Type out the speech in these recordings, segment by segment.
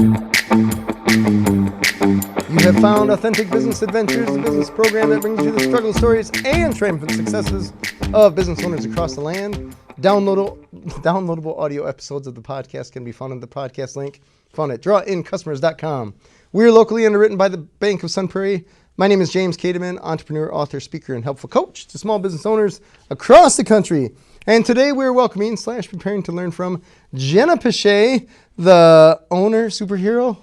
You have found Authentic Business Adventures, the business program that brings you the struggle stories and triumphant successes of business owners across the land. Downloadable audio episodes of the podcast can be found in the podcast link found at drawincustomers.com. We're locally underwritten by the Bank of Sun Prairie. My name is James Kademan, entrepreneur, author, speaker, and helpful coach to small business owners across the country. And today we're welcoming / preparing to learn from Jenna Piche, the owner, superhero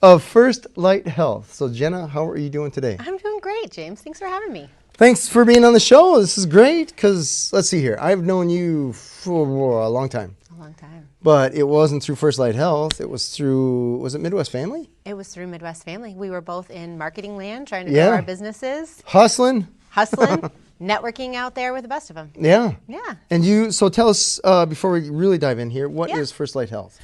of First Light Health. So Jenna, how are you doing today? I'm doing great, James. Thanks for having me. Thanks for being on the show. This is great because, let's see here, I've known you for a long time. A long time. But it wasn't through First Light Health. It was through, was it Midwest Family? It was through Midwest Family. We were both in marketing land trying to grow our businesses. Hustling, networking out there with the best of them. Yeah. Yeah. And you, so tell us, before we really dive in here, what is First Light Health?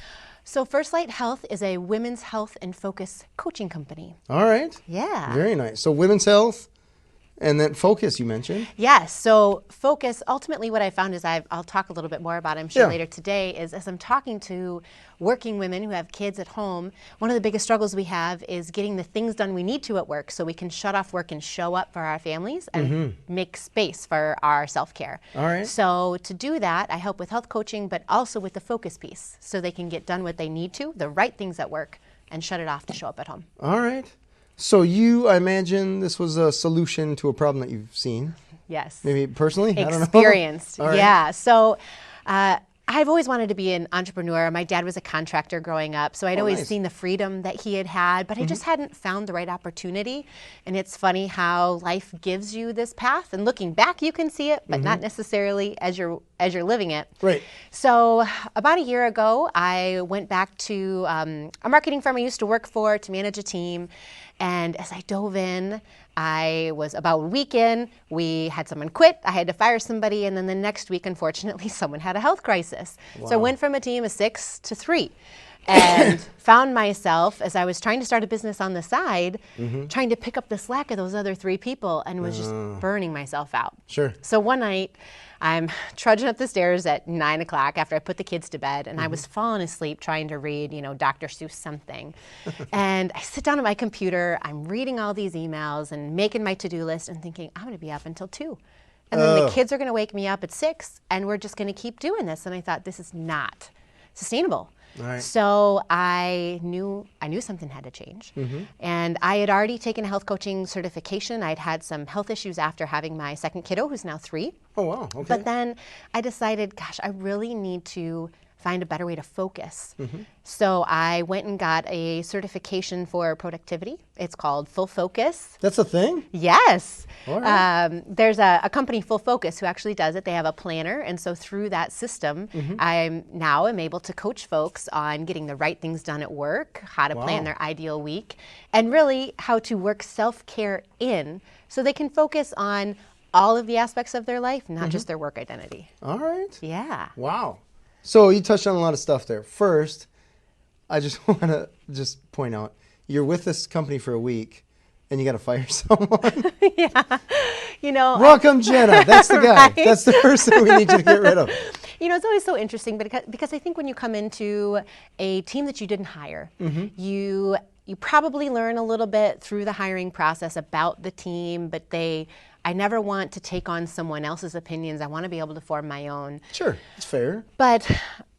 So First Light Health is a women's health and focus coaching company. All right. Yeah. Very nice. So women's health and then focus you mentioned. Yes. So focus, ultimately what I found is I'll talk a little bit more about it, I'm sure, later today, is as I'm talking to working women who have kids at home, one of the biggest struggles we have is getting the things done we need to at work so we can shut off work and show up for our families and make space for our self-care. All right. So to do that, I help with health coaching, but also with the focus piece so they can get done what they need to, the right things at work, and shut it off to show up at home. All right. So you, I imagine this was a solution to a problem that you've seen. Yes. Maybe personally? I don't know. Experienced. All right. Yeah. So I've always wanted to be an entrepreneur. My dad was a contractor growing up, so I'd always seen the freedom that he had, but I just hadn't found the right opportunity. And it's funny how life gives you this path, and looking back, you can see it, but not necessarily as you're living it. Right. So about a year ago, I went back to a marketing firm I used to work for to manage a team. And as I dove in, I was about a week in, we had someone quit, I had to fire somebody, and then the next week, unfortunately, someone had a health crisis. Wow. So I went from a team of 6 to 3 and found myself, as I was trying to start a business on the side, trying to pick up the slack of those other 3 people and was just burning myself out. Sure. So one night, I'm trudging up the stairs at 9 o'clock after I put the kids to bed, and I was falling asleep trying to read, Dr. Seuss something. And I sit down at my computer, I'm reading all these emails and making my to-do list and thinking, I'm going to be up until 2. And then the kids are going to wake me up at 6, and we're just going to keep doing this. And I thought, this is not sustainable. Right. So I knew something had to change. And I had already taken a health coaching certification. I'd had some health issues after having my second kiddo, who's now 3. Oh, wow. Okay. But then I decided, gosh, I really need to find a better way to focus. So I went and got a certification for productivity. It's called Full Focus. That's a thing? Yes. All right. There's a company, Full Focus, who actually does it. They have a planner. And so through that system, I now am able to coach folks on getting the right things done at work, how to plan their ideal week, and really how to work self-care in so they can focus on all of the aspects of their life, not just their work identity. All right. Yeah. Wow. So you touched on a lot of stuff there. First, I just want to point out, you're with this company for a week and you got to fire someone. Yeah. Welcome, Jenna. That's the guy. Right? That's the person we need you to get rid of. It's always so interesting because I think when you come into a team that you didn't hire, you probably learn a little bit through the hiring process about the team, but I never want to take on someone else's opinions. I want to be able to form my own. Sure, it's fair. But,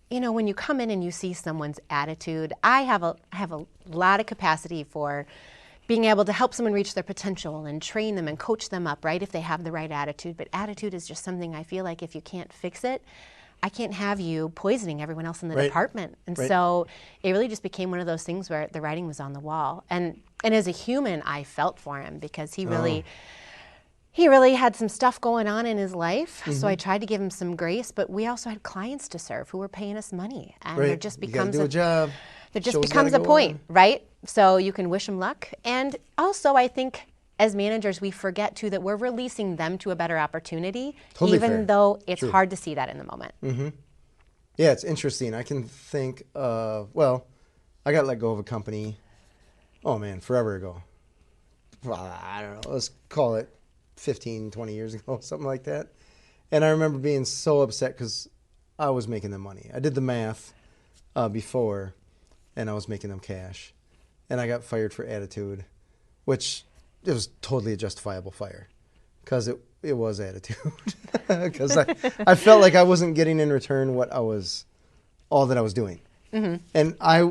when you come in and you see someone's attitude, I have a lot of capacity for being able to help someone reach their potential and train them and coach them up, right, if they have the right attitude. But attitude is just something I feel like if you can't fix it, I can't have you poisoning everyone else in the department. And so it really just became one of those things where the writing was on the wall. And as a human, I felt for him because he really had some stuff going on in his life, so I tried to give him some grace, but we also had clients to serve who were paying us money, and there just becomes a point, right? So you can wish them luck, and also I think as managers we forget too that we're releasing them to a better opportunity, even though it's hard to see that in the moment. Yeah, it's interesting. I can think, I got let go of a company, forever ago. I don't know, let's call it 15, 20 years ago, something like that. And I remember being so upset because I was making the money. I did the math before, and I was making them cash. And I got fired for attitude, which it was totally a justifiable fire because it was attitude. Because I felt like I wasn't getting in return all that I was doing. Mm-hmm. And I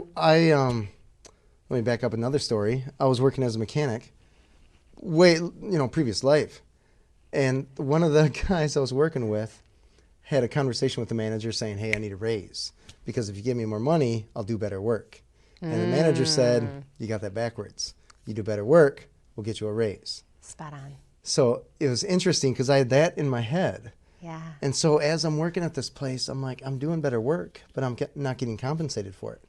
let me back up another story. I was working as a mechanic, previous life. And one of the guys I was working with had a conversation with the manager saying, hey, I need a raise because if you give me more money, I'll do better work. And the manager said, you got that backwards. You do better work, we'll get you a raise. Spot on. So it was interesting because I had that in my head. Yeah. And so as I'm working at this place, I'm like, I'm doing better work, but I'm not getting compensated for it.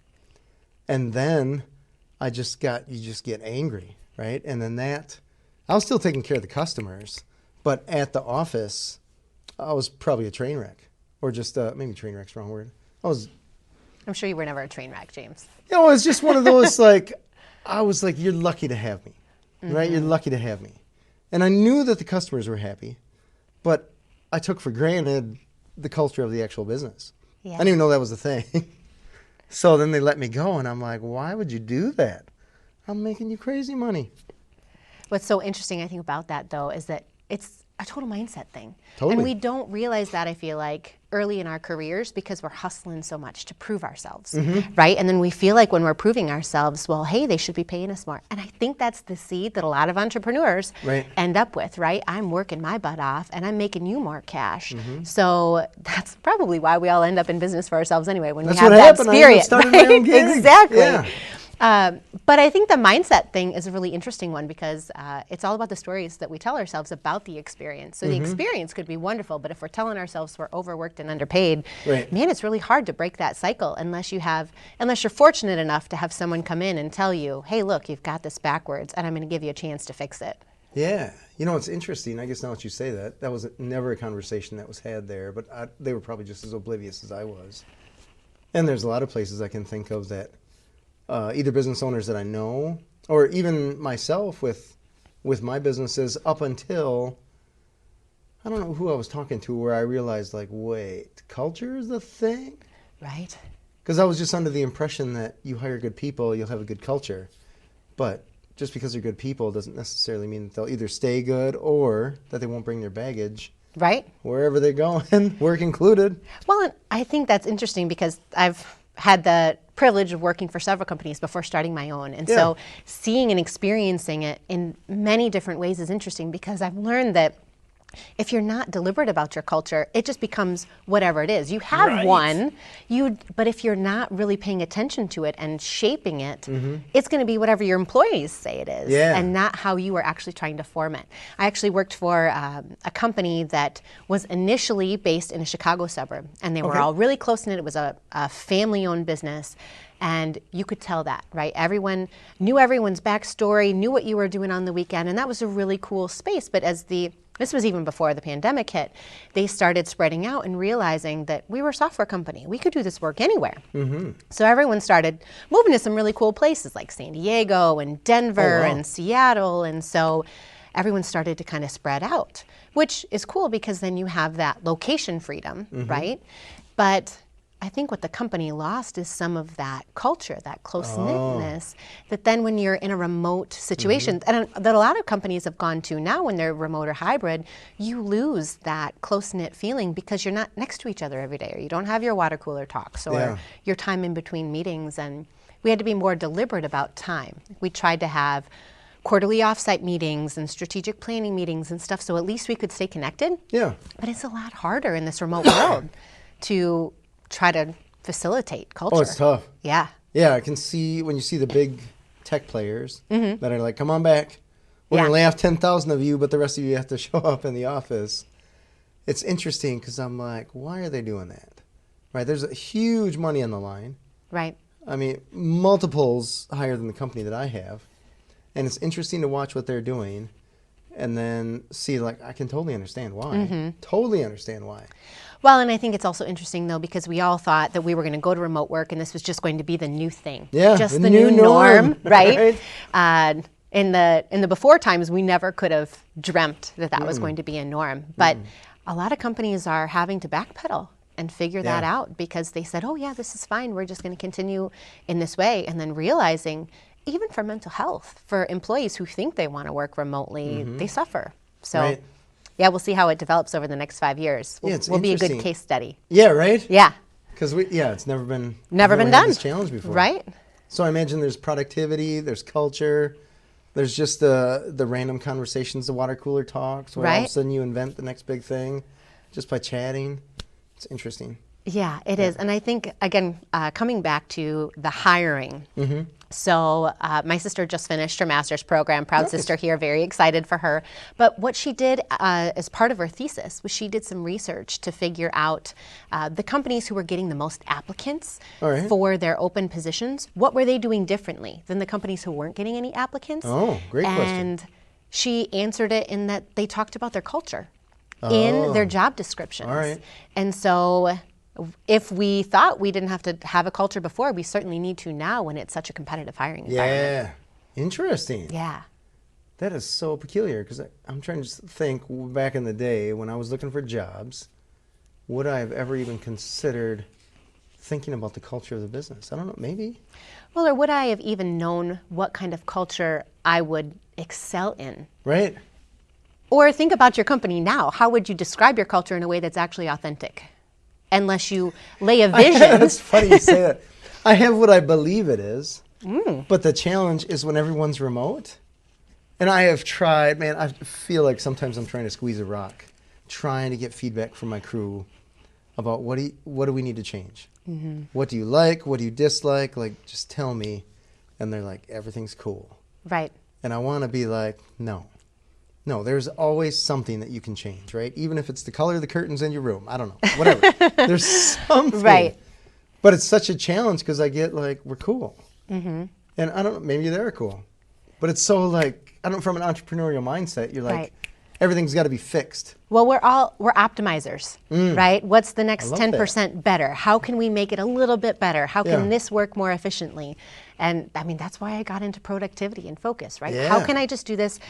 And then you just get angry, right? And then I was still taking care of the customers, but at the office, I was probably a train wreck. Or just, maybe train wreck's the wrong word. I'm sure you were never a train wreck, James. It was just one of those, I was like, you're lucky to have me, right? You're lucky to have me. And I knew that the customers were happy, but I took for granted the culture of the actual business. Yeah. I didn't even know that was a thing. So then they let me go, and I'm like, why would you do that? I'm making you crazy money. What's so interesting, I think, about that, though, is that it's a total mindset thing. Totally. And we don't realize that, I feel like, early in our careers because we're hustling so much to prove ourselves, right? And then we feel like when we're proving ourselves, well, hey, they should be paying us more. And I think that's the seed that a lot of entrepreneurs end up with, right? I'm working my butt off and I'm making you more cash. So that's probably why we all end up in business for ourselves anyway, when we have that spirit. Right? Exactly. Yeah. But I think the mindset thing is a really interesting one because it's all about the stories that we tell ourselves about the experience. So the experience could be wonderful, but if we're telling ourselves we're overworked and underpaid, man, it's really hard to break that cycle unless you're fortunate enough to have someone come in and tell you, hey, look, you've got this backwards and I'm going to give you a chance to fix it. Yeah. It's interesting. I guess now that you say that was never a conversation that was had there, but they were probably just as oblivious as I was. And there's a lot of places I can think of that either business owners that I know or even myself with my businesses up until, I don't know who I was talking to where I realized wait, culture is the thing? Right. Because I was just under the impression that you hire good people, you'll have a good culture. But just because they're good people doesn't necessarily mean that they'll either stay good or that they won't bring their baggage. Right. Wherever they're going, work included. Well, and I think that's interesting because I've had the privilege of working for several companies before starting my own. And so seeing and experiencing it in many different ways is interesting because I've learned that if you're not deliberate about your culture, it just becomes whatever it is. You have one, but if you're not really paying attention to it and shaping it, it's going to be whatever your employees say it is and not how you are actually trying to form it. I actually worked for a company that was initially based in a Chicago suburb, and they were all really close-knit. It was a family-owned business. And you could tell that, right? Everyone knew everyone's backstory, knew what you were doing on the weekend, and that was a really cool space. But this was even before the pandemic hit, they started spreading out and realizing that we were a software company. We could do this work anywhere. So everyone started moving to some really cool places like San Diego and Denver and Seattle. And so everyone started to kind of spread out, which is cool because then you have that location freedom, right? But I think what the company lost is some of that culture, that close-knitness, that then when you're in a remote situation, and that a lot of companies have gone to now when they're remote or hybrid, you lose that close-knit feeling because you're not next to each other every day, or you don't have your water cooler talks, or your time in between meetings. And we had to be more deliberate about time. We tried to have quarterly offsite meetings and strategic planning meetings and stuff, so at least we could stay connected. Yeah. But it's a lot harder in this remote world to try to facilitate culture. Oh, it's tough. Yeah. Yeah, I can see when you see the big tech players that are like, come on back. We're going to lay off 10,000 of you, but the rest of you have to show up in the office. It's interesting because I'm like, why are they doing that? Right? There's a huge money on the line. Right. I mean, multiples higher than the company that I have. And it's interesting to watch what they're doing and then see, I can totally understand why. Totally understand why. Well, and I think it's also interesting, though, because we all thought that we were going to go to remote work and this was just going to be the new thing. Yeah, just the new norm, right? In the before times, we never could have dreamt that was going to be a norm. But a lot of companies are having to backpedal and figure that Yeah. out, because they said, oh yeah, this is fine. We're just going to continue in this way. And then realizing, even for mental health, for employees who think they want to work remotely, they suffer. So Right. yeah, we'll see how it develops over the next 5 years. Yeah, it's We'll be a good interesting. case study. Yeah, right? Yeah. Because it's never been Never been had done. this challenge before. Right? So I imagine there's productivity, there's culture, there's just the random conversations, the water cooler talks, where all of a Right. sudden you invent the next big thing just by chatting. It's interesting. Yeah, it is. And I think, again, coming back to the hiring. So my sister just finished her master's program, proud sister here, very excited for her. But what she did as part of her thesis was she did some research to figure out the companies who were getting the most applicants All right. for their open positions. What were they doing differently than the companies who weren't getting any applicants? Oh, great question. And she answered it in that they talked about their culture in their job descriptions. All right. And so if we thought we didn't have to have a culture before, we certainly need to now when it's such a competitive hiring environment. Yeah. Interesting. Yeah. That is so peculiar because I'm trying to just think back in the day when I was looking for jobs, would I have ever even considered thinking about the culture of the business? I don't know, maybe. Well, or would I have even known what kind of culture I would excel in? Right? Or think about your company now. How would you describe your culture in a way that's actually authentic? Unless you lay a vision. That's funny you say that. I have what I believe it is, but the challenge is when everyone's remote. And I have tried, man, I feel like sometimes I'm trying to squeeze a rock, trying to get feedback from my crew about what do we need to change? What do you like? What do you dislike? Like, just tell me. And they're like, everything's cool. Right. And I want to be like, no, there's always something that you can change, right? Even if it's the color of the curtains in your room. I don't know, whatever. There's something. Right. But it's such a challenge because I get like, we're cool. And I don't know, maybe they're cool. But it's so like, I don't know, from an entrepreneurial mindset, you're like, Right. everything's got to be fixed. Well, we're optimizers, right? What's the next love 10% better? How can we make it a little bit better? How can Yeah. this work more efficiently? And I mean, that's why I got into productivity and focus, right? Yeah. How can I just do this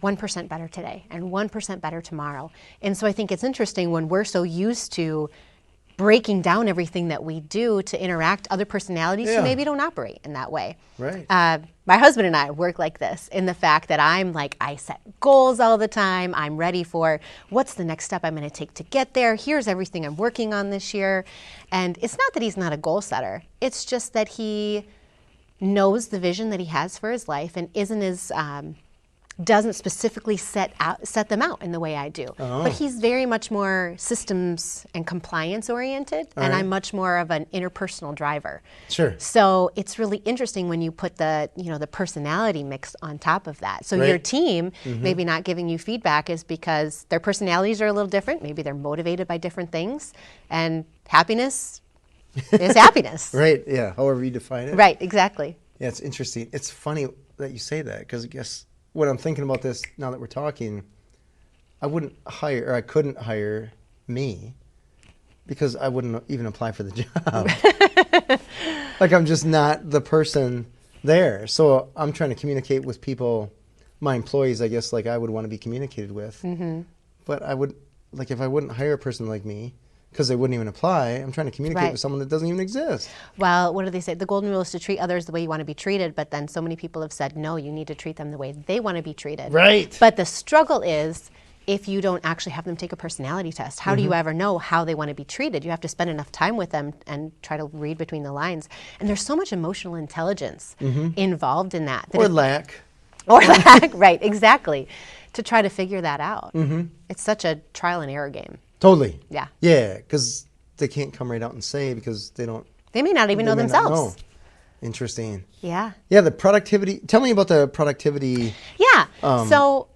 1% better today and 1% better tomorrow? And so I think it's interesting when we're so used to breaking down everything that we do to interact other personalities Yeah. who maybe don't operate in that way. Right. My husband and I work like this in the fact that I'm like, I set goals all the time. I'm ready for what's the next step I'm going to take to get there. Here's everything I'm working on this year. And it's not that he's not a goal setter. It's just that he knows the vision that he has for his life and isn't as doesn't specifically set them out in the way I do. But he's very much more systems and compliance oriented, and I'm much more of an interpersonal driver. Sure. So it's really interesting when you put the the personality mix on top of that. So Right. your team maybe not giving you feedback is because their personalities are a little different. Maybe they're motivated by different things, and happiness is happiness. Right, yeah, however you define it. Right, exactly. Yeah, it's interesting. It's funny that you say that because I guess when I'm thinking about this now that we're talking, I couldn't hire me because I wouldn't even apply for the job. Like I'm just not the person there. So I'm trying to communicate with people, my employees, I guess, like I would want to be communicated with. But I would, like if I wouldn't hire a person like me, because they wouldn't even apply, I'm trying to communicate Right. with someone that doesn't even exist. Well, what do they say? The golden rule is to treat others the way you want to be treated, but then so many people have said, no, you need to treat them the way they want to be treated. Right. But the struggle is if you don't actually have them take a personality test. How do you ever know how they want to be treated? You have to spend enough time with them and try to read between the lines. And there's so much emotional intelligence involved in that. Or lack. Or lack, right, exactly, to try to figure that out. It's such a trial and error game. Totally. Yeah. Yeah, because they can't come right out and say because they don't. They may not even know they may not themselves. know. Interesting. Yeah. Yeah, the productivity. Tell me about the productivity. Yeah. So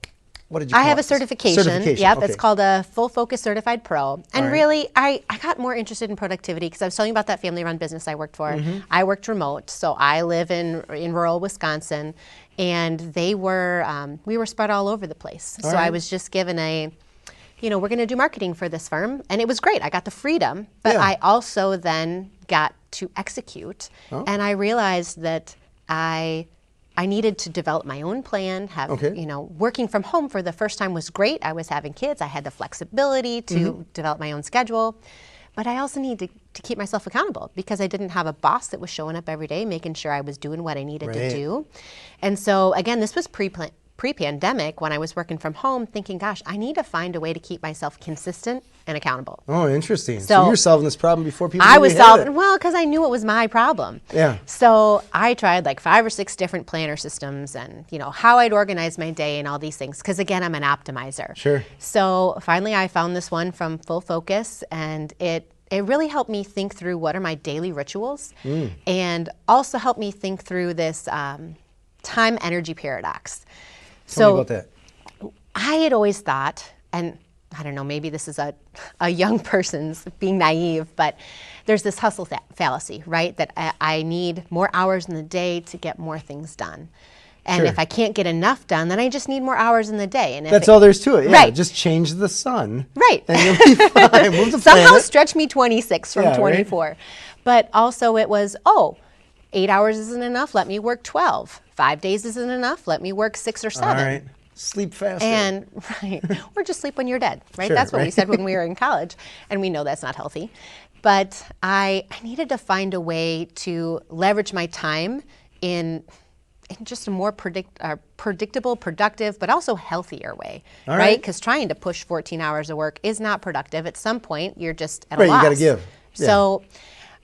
What did you call I have it? a certification. Yep, okay. it's called a Full Focus Certified Pro. And right. really, I got more interested in productivity because I was telling you about that family-run business I worked for. I worked remote, so I live in rural Wisconsin, and we were spread all over the place. So I right. was just given we're going to do marketing for this firm, and it was great. I got the freedom, but Yeah. I also then got to execute, and I realized that I needed to develop my own plan. Working from home for the first time was great. I was having kids. I had the flexibility to develop my own schedule. but I also need to keep myself accountable because I didn't have a boss that was showing up every day, making sure I was doing what I needed to do. And so again, this was pre-pandemic when I was working from home thinking, gosh, I need to find a way to keep myself consistent and accountable. Oh, interesting. So you were solving this problem before people I was solving, well, because I knew it was my problem. Yeah. So I tried like 5 or 6 different planner systems and, you know, how I'd organize my day and all these things. Because again, I'm an optimizer. Sure. So finally I found this one from Full Focus, and it really helped me think through what are my daily rituals and also helped me think through this time energy paradox. Tell me about that. I had always thought, and I don't know, maybe this is a young person's being naive, but there's this hustle fallacy, right? That I need more hours in the day to get more things done. And if I can't get enough done, then I just need more hours in the day. And that's all there's to it. Yeah, right. Just change the sun. Right. And you'll be fine. Move the Somehow planet. stretch me 26 from 24. Right? But also it was, 8 hours isn't enough, let me work 12. 5 days isn't enough, let me work 6 or 7. All right. Sleep faster. And, or just sleep when you're dead, right? Sure, that's what we said when we were in college, and we know that's not healthy. But I needed to find a way to leverage my time in just a more predictable, productive, but also healthier way, right? Because trying to push 14 hours of work is not productive. At some point, you're just at a loss. You got to give. Yeah. So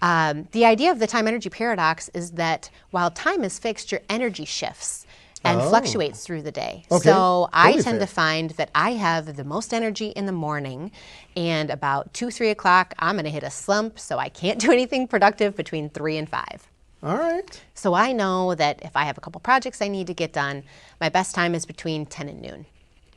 the idea of the time energy paradox is that while time is fixed, your energy shifts and fluctuates through the day. Okay. So I Totally tend fair. to find that I have the most energy in the morning, and about 2, 3 o'clock, I'm going to hit a slump, so I can't do anything productive between 3 and 5. All right. So I know that if I have a couple projects I need to get done, my best time is between 10 and noon.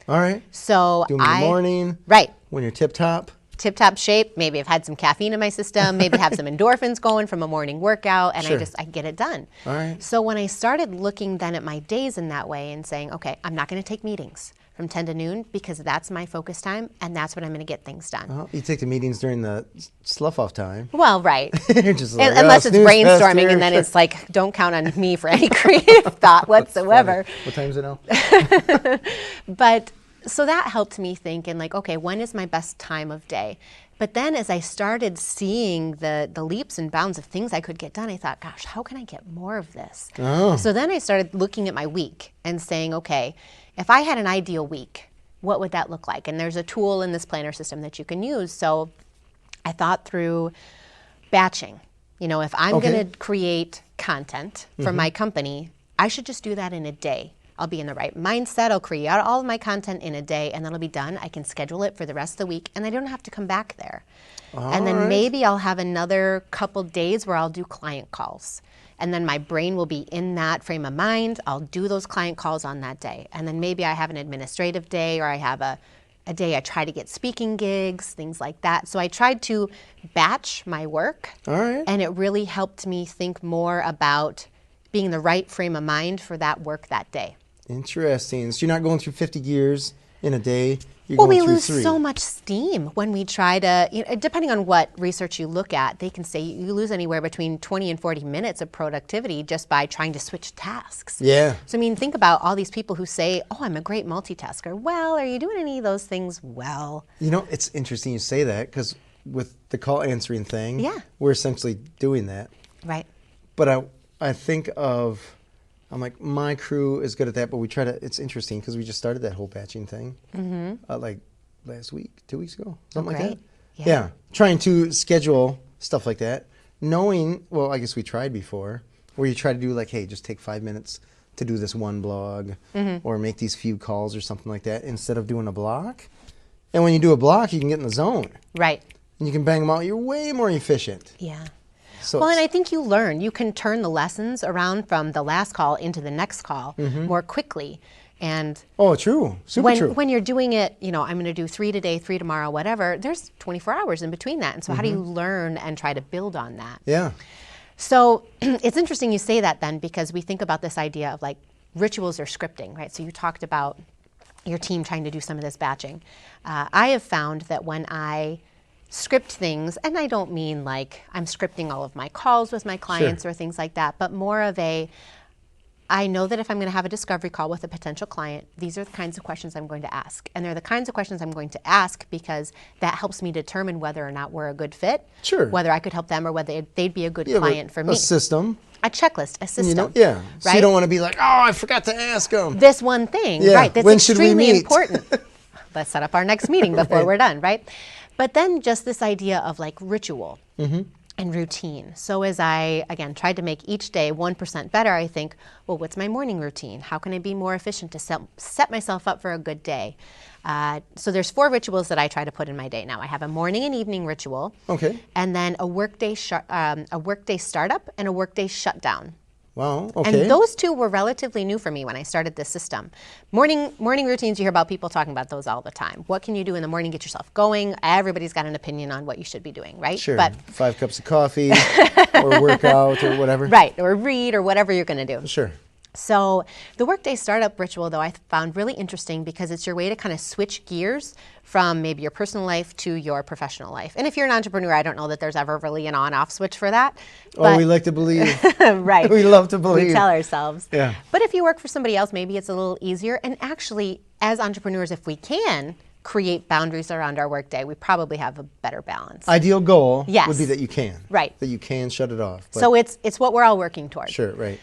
All right. So Do them in the morning. Right. When you're tip-top. Tip-top shape, maybe I've had some caffeine in my system, maybe have some endorphins going from a morning workout, and I get it done. All right. So when I started looking then at my days in that way and saying, okay, I'm not going to take meetings from 10 to noon because that's my focus time and that's when I'm going to get things done. Well, you take the meetings during the slough-off time. Well, right. You're just like, Unless it's snooze fest brainstorming, here. and then it's like, don't count on me for any creative thought whatsoever. What time is it now? But so that helped me think and like, okay, when is my best time of day? But then as I started seeing the leaps and bounds of things I could get done, I thought, gosh, how can I get more of this? Oh. So then I started looking at my week and saying, okay, if I had an ideal week, what would that look like? And there's a tool in this planner system that you can use. So I thought through batching. You know, if I'm going to create content for my company, I should just do that in a day. I'll be in the right mindset. I'll create all of my content in a day, and then it'll be done. I can schedule it for the rest of the week, and I don't have to come back there. And then maybe I'll have another couple days where I'll do client calls. And then my brain will be in that frame of mind. I'll do those client calls on that day. And then maybe I have an administrative day, or I have a day I try to get speaking gigs, things like that. So I tried to batch my work. All right. And it really helped me think more about being in the right frame of mind for that work that day. Interesting. So you're not going through 50 gears in a day. You're Well, going we through lose 3. so much steam when we try to, depending on what research you look at, they can say you lose anywhere between 20 and 40 minutes of productivity just by trying to switch tasks. Yeah. So, I mean, think about all these people who say, oh, I'm a great multitasker. Well, are you doing any of those things well? You know, it's interesting you say that because with the call answering thing, we're essentially doing that. Right. But I think of, I'm like, my crew is good at that, but we try to, it's interesting because we just started that whole batching thing like last week, 2 weeks ago, something like that. Yeah. Trying to schedule stuff like that, knowing, well, I guess we tried before, where you try to do like, hey, just take 5 minutes to do this one blog or make these few calls or something like that instead of doing a block. And when you do a block, you can get in the zone. Right. And you can bang them out. You're way more efficient. Yeah. So well, and I think you learn. You can turn the lessons around from the last call into the next call more quickly. And oh, true. Super true. When you're doing it, I'm going to do 3 today, 3 tomorrow, whatever, there's 24 hours in between that. And so how do you learn and try to build on that? Yeah. So it's interesting you say that then, because we think about this idea of like rituals or scripting, right? So you talked about your team trying to do some of this batching. I have found that when I script things, and I don't mean like I'm scripting all of my calls with my clients or things like that, but more of I know that if I'm going to have a discovery call with a potential client, these are the kinds of questions I'm going to ask. And they're the kinds of questions I'm going to ask because that helps me determine whether or not we're a good fit, Sure. whether I could help them or whether they'd be a good client for me. A system. A checklist, a system. You know, yeah. Right? So you don't want to be like, oh, I forgot to ask them. This one thing, Yeah. right, that's When should we extremely meet? important. Let's set up our next meeting before Right. we're done, right? But then just this idea of like ritual. Mm-hmm. And routine. So as I, again, tried to make each day 1% better, I think, well, what's my morning routine? How can I be more efficient to set myself up for a good day? So there's 4 rituals that I try to put in my day now. I have a morning and evening ritual. Okay. And then a workday startup and a workday shutdown. Wow, okay. And those 2 were relatively new for me when I started this system. Morning routines, you hear about people talking about those all the time. What can you do in the morning, get yourself going? Everybody's got an opinion on what you should be doing, right? Sure, But 5 cups of coffee or work out or whatever. right, or read or whatever you're going to do. Sure. So the workday startup ritual, though, I found really interesting because it's your way to kind of switch gears from maybe your personal life to your professional life. And if you're an entrepreneur, I don't know that there's ever really an on-off switch for that. Oh, we like to believe. Right. We love to believe. We tell ourselves. Yeah. But if you work for somebody else, maybe it's a little easier. And actually, as entrepreneurs, if we can create boundaries around our workday, we probably have a better balance. Ideal goal Yes. would be that you can. Right. That you can shut it off. But So it's what we're all working towards. sure, right.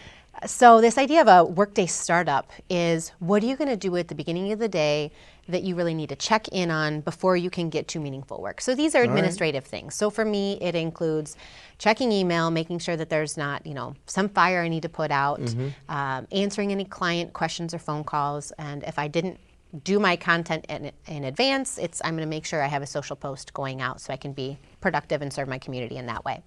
So this idea of a workday startup is, what are you going to do at the beginning of the day that you really need to check in on before you can get to meaningful work? So these are administrative things. So for me, it includes checking email, making sure that there's not, some fire I need to put out, answering any client questions or phone calls. And if I didn't do my content in advance, I'm going to make sure I have a social post going out so I can be productive and serve my community in that way.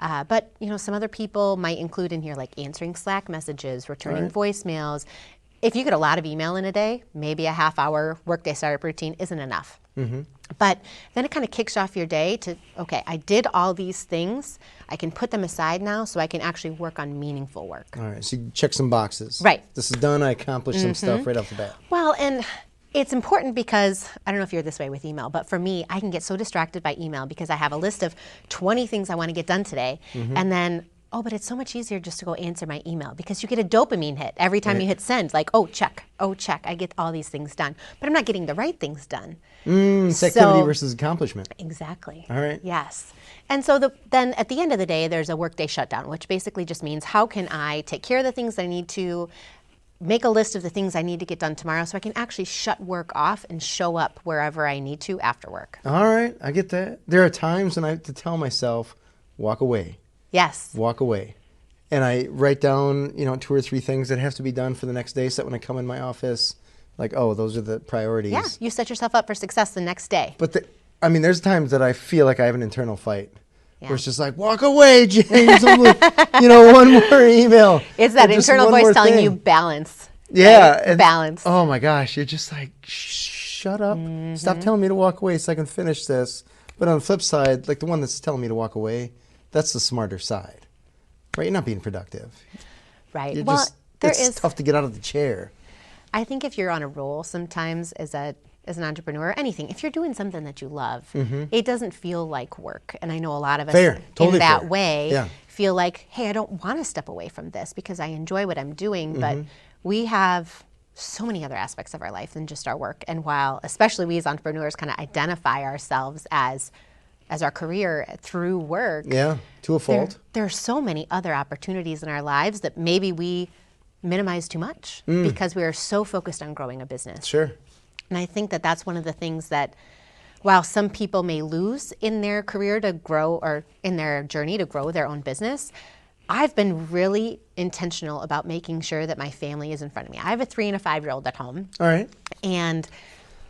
But some other people might include in here like answering Slack messages, returning voicemails. If you get a lot of email in a day, maybe a half-hour workday startup routine isn't enough. Mm-hmm. But then it kind of kicks off your day to, okay, I did all these things. I can put them aside now so I can actually work on meaningful work. All right, so you check some boxes. Right. This is done, I accomplished some stuff right off the bat. Well, and it's important because, I don't know if you're this way with email, but for me, I can get so distracted by email because I have a list of 20 things I want to get done today. And then, but it's so much easier just to go answer my email because you get a dopamine hit every time you hit send. Like, check, I get all these things done. But I'm not getting the right things done. It's activity versus accomplishment. Exactly. All right. Yes. And so then at the end of the day, there's a workday shutdown, which basically just means how can I take care of the things I need to, make a list of the things I need to get done tomorrow so I can actually shut work off and show up wherever I need to after work. All right, I get that. There are times when I have to tell myself, walk away. Yes. Walk away. And I write down, 2 or 3 things that have to be done for the next day so that when I come in my office, like, those are the priorities. Yeah, you set yourself up for success the next day. But there's times that I feel like I have an internal fight. Where it's just like, walk away, James. One more email. It's that or just internal one voice more telling thing. you balance. Yeah. Right? And, balance. oh my gosh. You're just like, shut up. Stop telling me to walk away so I can finish this. But on the flip side, like the one that's telling me to walk away, that's the smarter side. Right? You're not being productive. Right. You're Well, it's tough to get out of the chair. I think if you're on a roll sometimes as an entrepreneur or anything, if you're doing something that you love, it doesn't feel like work. And I know a lot of us Totally in that fair. way feel like, hey, I don't want to step away from this because I enjoy what I'm doing. But we have so many other aspects of our life than just our work. And while, especially we as entrepreneurs kind of identify ourselves as our career through work. Yeah, to a fault. There are so many other opportunities in our lives that maybe we minimize too much because we are so focused on growing a business. Sure. And I think that that's one of the things that, while some people may lose in their career to grow or in their journey to grow their own business, I've been really intentional about making sure that my family is in front of me. I have a 3 and a 5-year-old at home. All right. And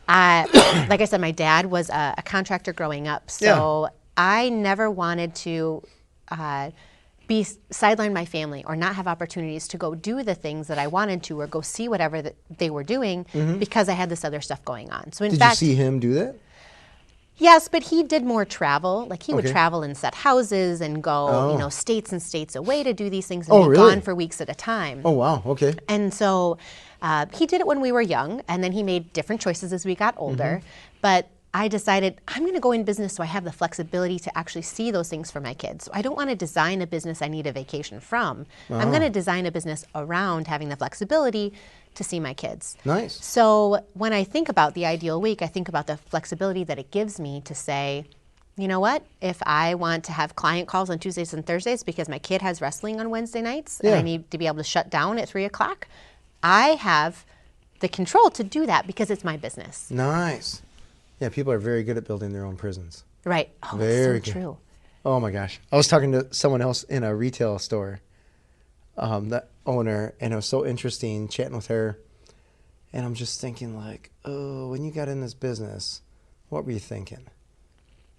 like I said, my dad was a contractor growing up. So I never wanted to sideline my family or not have opportunities to go do the things that I wanted to or go see whatever that they were doing because I had this other stuff going on. So in Did fact, you see him do that? yes, but he did more travel. Like he would travel and set houses and go, states and states away to do these things and be really? gone for weeks at a time. Oh, wow. Okay. And so he did it when we were young, and then he made different choices as we got older. But I decided I'm going to go in business so I have the flexibility to actually see those things for my kids. So I don't want to design a business I need a vacation from. I'm going to design a business around having the flexibility to see my kids. Nice. So when I think about the ideal week, I think about the flexibility that it gives me to say, you know what, if I want to have client calls on Tuesdays and Thursdays because my kid has wrestling on Wednesday nights and I need to be able to shut down at 3 o'clock, I have the control to do that because it's my business. Nice. Yeah, people are very good at building their own prisons. Right. Oh, Very that's so good. true. Oh my gosh. I was talking to someone else in a retail store, the owner, and it was so interesting chatting with her. And I'm just thinking like, oh, when you got in this business, what were you thinking?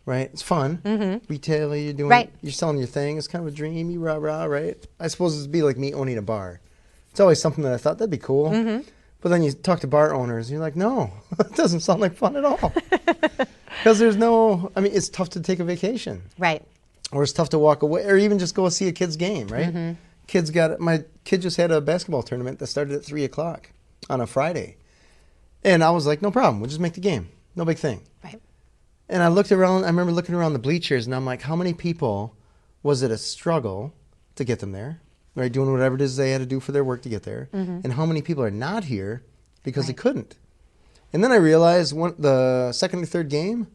Right? It's fun. Retail, you're doing, you're selling your thing. It's kind of a dreamy, rah-rah, right? I suppose it'd be like me owning a bar. It's always something that I thought that'd be cool. But then you talk to bar owners, and you're like, no, it doesn't sound like fun at all. Because there's no, I mean, it's tough to take a vacation. Right. Or it's tough to walk away, or even just go see a kid's game, right? My kid just had a basketball tournament that started at 3 o'clock on a Friday. And I was like, no problem, we'll just make the game. No big thing. Right. And I looked around, I remember looking around the bleachers, and I'm like, how many people was it a struggle to get them there? Right, doing whatever it is they had to do for their work to get there. And how many people are not here because they couldn't. And then I realized the second or third game,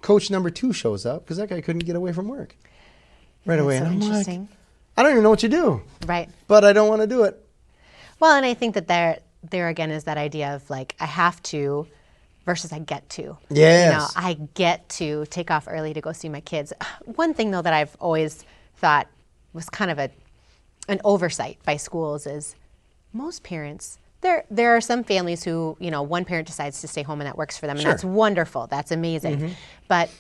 coach number 2 shows up because that guy couldn't get away from work right away. So and I'm interesting. like, I don't even know what you do. Right. But I don't want to do it. Well, and I think that there again is that idea of like, I have to versus I get to. Yes. You know, I get to take off early to go see my kids. One thing though that I've always thought was kind of an oversight by schools is most parents, there are some families who, you know, one parent decides to stay home and that works for them, and that's wonderful, that's amazing. But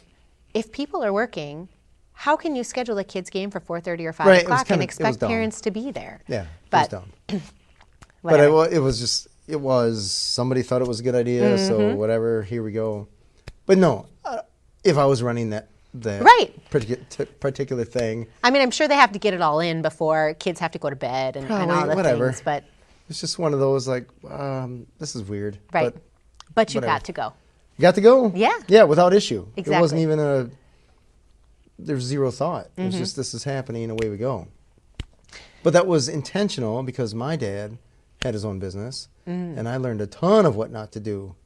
if people are working, how can you schedule a kid's game for 4:30 or 5 o'clock and expect parents to be there? Yeah, but it was dumb. But it was somebody thought it was a good idea, so whatever, here we go. But no, if I was running that particular thing. I mean, I'm sure they have to get it all in before kids have to go to bed and all the things. But it's just one of those like, this is weird. Right. But you got to go. You got to go? Yeah. Yeah, without issue. Exactly. It wasn't even there's zero thought. It was just, this is happening, and away we go. But that was intentional because my dad had his own business, and I learned a ton of what not to do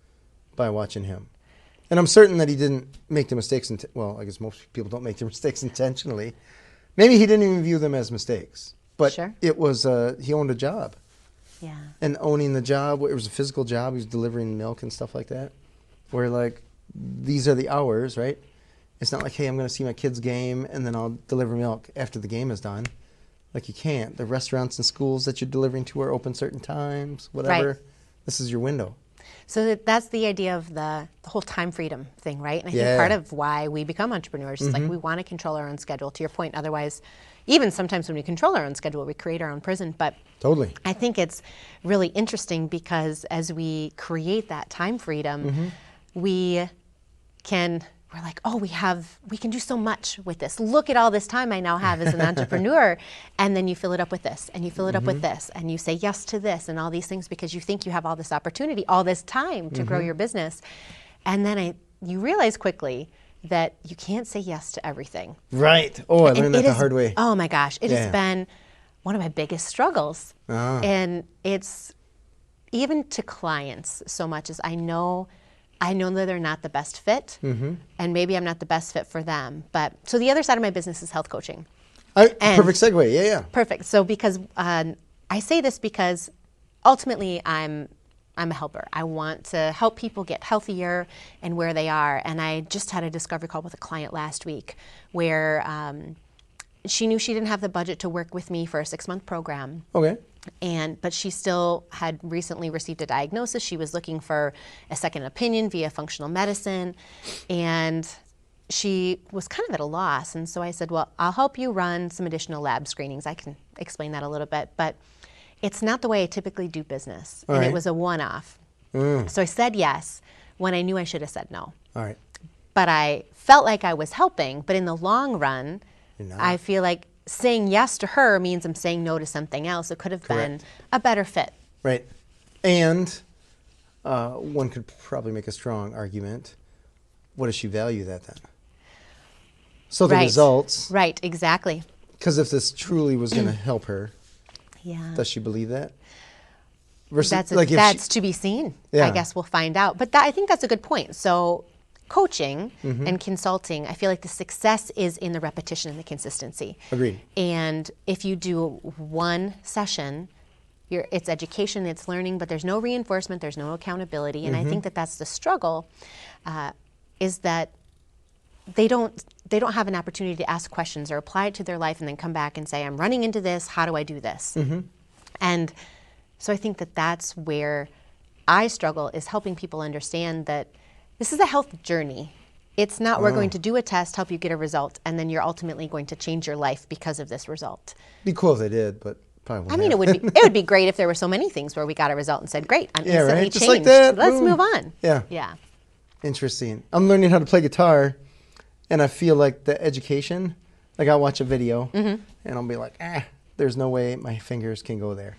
by watching him. And I'm certain that he didn't make the mistakes. Well, I guess most people don't make their mistakes intentionally. Maybe he didn't even view them as mistakes. But it was, he owned a job. Yeah. And owning the job, it was a physical job. He was delivering milk and stuff like that. Where like, these are the hours, right? It's not like, hey, I'm going to see my kid's game and then I'll deliver milk after the game is done. Like you can't. The restaurants and schools that you're delivering to are open certain times, whatever. Right. This is your window. So that's the idea of the whole time freedom thing, right? And I think part of why we become entrepreneurs is like we want to control our own schedule. To your point, otherwise, even sometimes when we control our own schedule, we create our own prison. But totally, I think it's really interesting because as we create that time freedom, we're like, oh, we can do so much with this. Look at all this time I now have as an entrepreneur. And then you fill it up with this, and you fill it up with this, and you say yes to this, and all these things because you think you have all this opportunity, all this time to grow your business. And then you realize quickly that you can't say yes to everything. Right. Oh, I learned that the hard way. Oh my gosh. It has been one of my biggest struggles. And it's even to clients so much as I know that they're not the best fit, and maybe I'm not the best fit for them. But so the other side of my business is health coaching. Perfect segue. Yeah. Perfect. So because I say this because ultimately I'm a helper. I want to help people get healthier and where they are. And I just had a discovery call with a client last week where she knew she didn't have the budget to work with me for a 6-month program. Okay. But she still had recently received a diagnosis. She was looking for a second opinion via functional medicine, and she was kind of at a loss. And so I said, well, I'll help you run some additional lab screenings. I can explain that a little bit, but it's not the way I typically do business. And it was a one-off. So I said yes when I knew I should have said no. All right. But I felt like I was helping, but in the long run, I feel like saying yes to her means I'm saying no to something else. It could have been a better fit. Right. And one could probably make a strong argument what does she value that then? So the Right. results. Right, exactly. Because if this truly was going to help her, Yeah. does she believe that? Versus, That's like if that's to be seen. Yeah. I guess we'll find out. But I think that's a good point. So coaching and consulting, I feel like the success is in the repetition and the consistency. Agreed. And if you do one session, it's education, it's learning, but there's no reinforcement, there's no accountability. And I think that that's the struggle, is that they don't have an opportunity to ask questions or apply it to their life and then come back and say, I'm running into this, how do I do this? And so I think that that's where I struggle, is helping people understand that this is a health journey. It's not we're going to do a test, help you get a result, and then you're ultimately going to change your life because of this result. Be cool if they did, but probably won't. I mean, it would be great if there were so many things where we got a result and said, great, I'm Yeah, instantly right? changed. Just like that, Let's boom. move on. Yeah. Yeah. Interesting. I'm learning how to play guitar, and I feel like the education, like I'll watch a video, and I'll be like, there's no way my fingers can go there,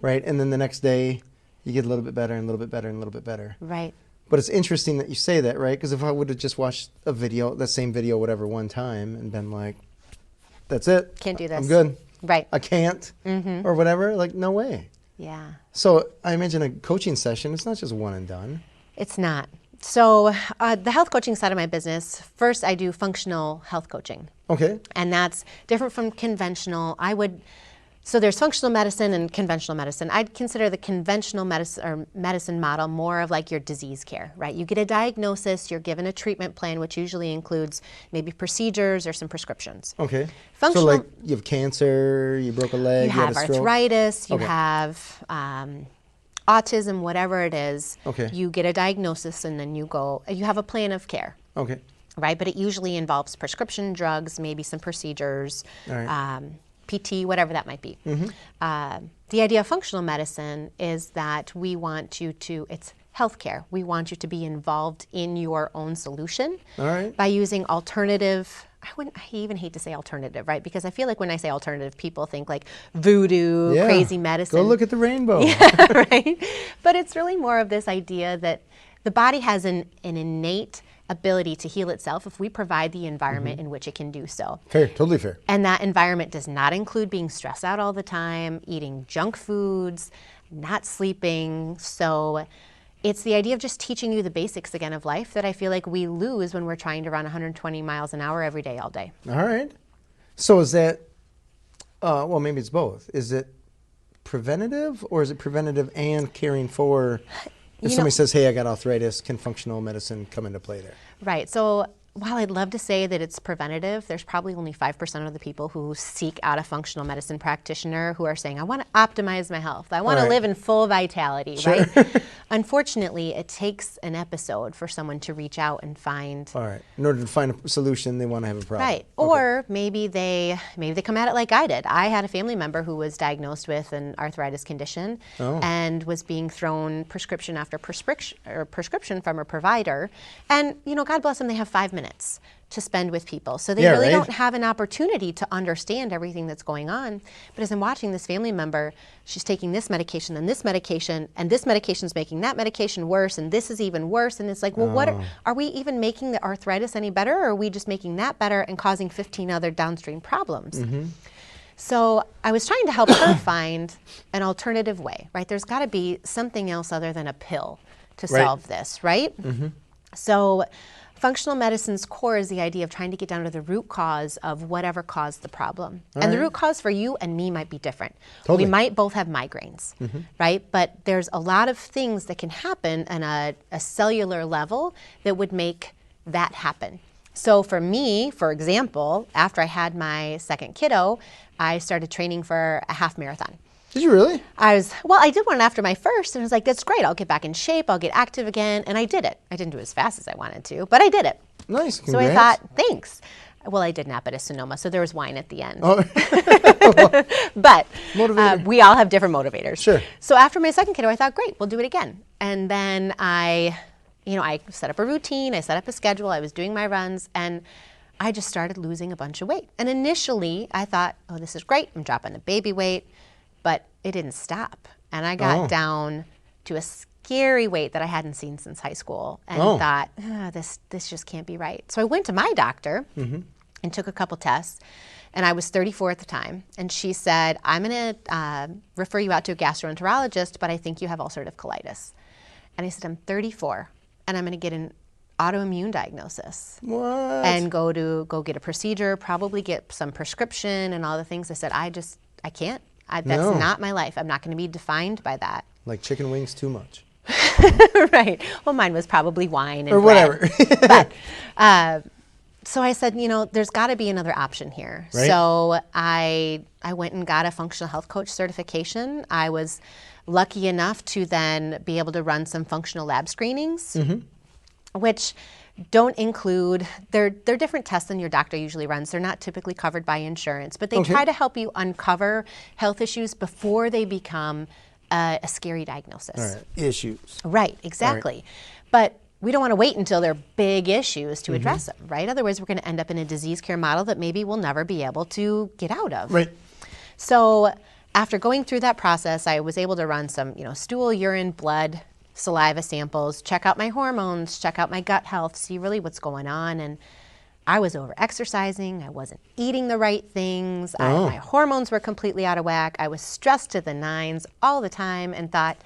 right? And then the next day, you get a little bit better and a little bit better and a little bit better. Right. But it's interesting that you say that, right? Because if I would have just watched a video, that same video, whatever, one time, and been like, that's it. Can't do this. I'm good. Right. I can't, or whatever, like, no way. Yeah. So I imagine a coaching session, it's not just one and done. It's not. So the health coaching side of my business, first I do functional health coaching. Okay. And that's different from conventional. So there's functional medicine and conventional medicine. I'd consider the conventional medicine model more of like your disease care, right? You get a diagnosis, you're given a treatment plan, which usually includes maybe procedures or some prescriptions. Okay. Functional- So like you have cancer, you broke a leg, You have had a stroke. arthritis, you Okay. have autism, whatever it is. Okay. You get a diagnosis and then you have a plan of care. Okay. Right, but it usually involves prescription drugs, maybe some procedures, All right. PT, whatever that might be. The idea of functional medicine is that we want you to, it's healthcare. We want you to be involved in your own solution All right. by using alternative. I even hate to say alternative, right? Because I feel like when I say alternative, people think like voodoo, Yeah. crazy medicine. Go look at the rainbow. Right? But it's really more of this idea that the body has an innate ability to heal itself if we provide the environment in which it can do so. Fair, totally fair. And that environment does not include being stressed out all the time, eating junk foods, not sleeping. So it's the idea of just teaching you the basics again of life that I feel like we lose when we're trying to run 120 miles an hour every day, all day. All right. So is that, well, maybe it's both. Is it preventative or is it preventative and caring for, if somebody says, hey, I got arthritis, can functional medicine come into play there? Right. So while I'd love to say that it's preventative, there's probably only 5% of the people who seek out a functional medicine practitioner who are saying, I want to optimize my health. I want to Right. live in full vitality, Sure. right? Unfortunately, it takes an episode for someone to reach out and find. All right. In order to find a solution, they want to have a problem. Right. Okay. Or maybe they come at it like I did. I had a family member who was diagnosed with an arthritis condition and was being thrown prescription after prescription from a provider. And, God bless them, they have 5 minutes to spend with people. So they really right. don't have an opportunity to understand everything that's going on. But as I'm watching this family member, she's taking this medication and this medication, and this medication's making that medication worse, and this is even worse. And it's like, well, what are we even making the arthritis any better, or are we just making that better and causing 15 other downstream problems? So I was trying to help her find an alternative way, right? There's got to be something else other than a pill to Right. solve this, right? So functional medicine's core is the idea of trying to get down to the root cause of whatever caused the problem. And the root cause for you and me might be different. Totally. We might both have migraines, right? But there's a lot of things that can happen on a cellular level that would make that happen. So for me, for example, after I had my second kiddo, I started training for a half marathon. Did you really? I did one after my first, and I was like, that's great. I'll get back in shape. I'll get active again. And I did it. I didn't do it as fast as I wanted to, but I did it. Nice. So I Congrats. thought, thanks. Well, I did nap at a Sonoma, so there was wine at the end. Oh, But Motivator. we all have different motivators. Sure. So after my second kiddo, I thought, great, we'll do it again. And then I set up a routine. I set up a schedule. I was doing my runs, and I just started losing a bunch of weight. And initially, I thought, oh, this is great. I'm dropping the baby weight. But it didn't stop. And I got down to a scary weight that I hadn't seen since high school, and thought, this just can't be right. So I went to my doctor and took a couple tests, and I was 34 at the time, and she said, I'm going to refer you out to a gastroenterologist, but I think you have ulcerative colitis. And I said, I'm 34, and I'm going to get an autoimmune diagnosis. What? And go get a procedure, probably get some prescription and all the things. I said, I can't. That's not my life. I'm not going to be defined by that. Like chicken wings too much. Right. Well, mine was probably wine and or bread. whatever. But so I said, there's got to be another option here. Right. So I went and got a functional health coach certification. I was lucky enough to then be able to run some functional lab screenings, which don't include, they're different tests than your doctor usually runs. They're not typically covered by insurance, but they try to help you uncover health issues before they become a scary diagnosis. All right. Issues. Right, exactly. Right. But we don't want to wait until they're big issues to address them, right? Otherwise, we're going to end up in a disease care model that maybe we'll never be able to get out of. Right. So after going through that process, I was able to run some, stool, urine, blood, saliva samples, check out my hormones, check out my gut health, see really what's going on. And I was over-exercising. I wasn't eating the right things. My hormones were completely out of whack. I was stressed to the nines all the time and thought,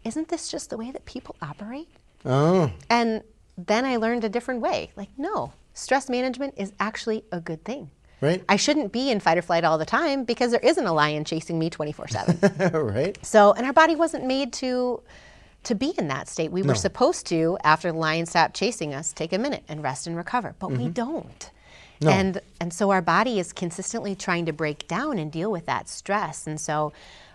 isn't this just the way that people operate? Oh. And then I learned a different way. Like, no, stress management is actually a good thing. Right. I shouldn't be in fight or flight all the time because there isn't a lion chasing me 24/7. Right. So, and our body wasn't made to be in that state. We were supposed to, after the lion stopped chasing us, take a minute and rest and recover, but we don't. No. And so our body is consistently trying to break down and deal with that stress. And so